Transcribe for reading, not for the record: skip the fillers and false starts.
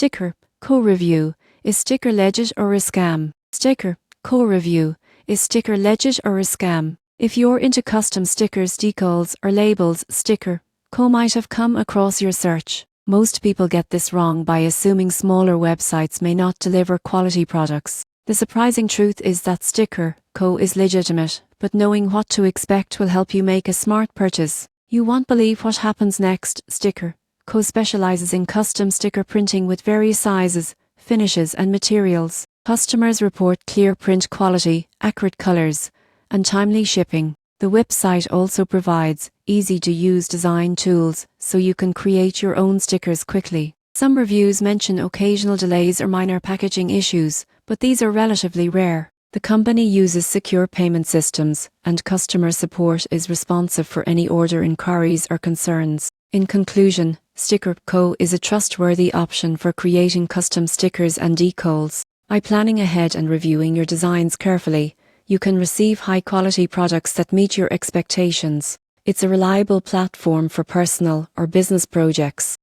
Stickrco review. Is Stickr legit or a scam? Stickrco review. Is Stickr legit or a scam? If you're into custom stickers, decals, or labels, Stickrco might have come across your search. Most people get this wrong by assuming smaller websites may not deliver quality products. The surprising truth is that Stickrco is legitimate, but knowing what to expect will help you make a smart purchase. You won't believe what happens next. Stickrco specializes in custom sticker printing with various sizes, finishes and materials. Customers report clear print quality, accurate colors, and timely shipping. The website also provides easy-to-use design tools so you can create your own stickers quickly. Some reviews mention occasional delays or minor packaging issues, but these are relatively rare. The company uses secure payment systems, and customer support is responsive for any order inquiries or concerns. In conclusion, Stickrco is a trustworthy option for creating custom stickers and decals. By planning ahead and reviewing your designs carefully, you can receive high-quality products that meet your expectations. It's a reliable platform for personal or business projects.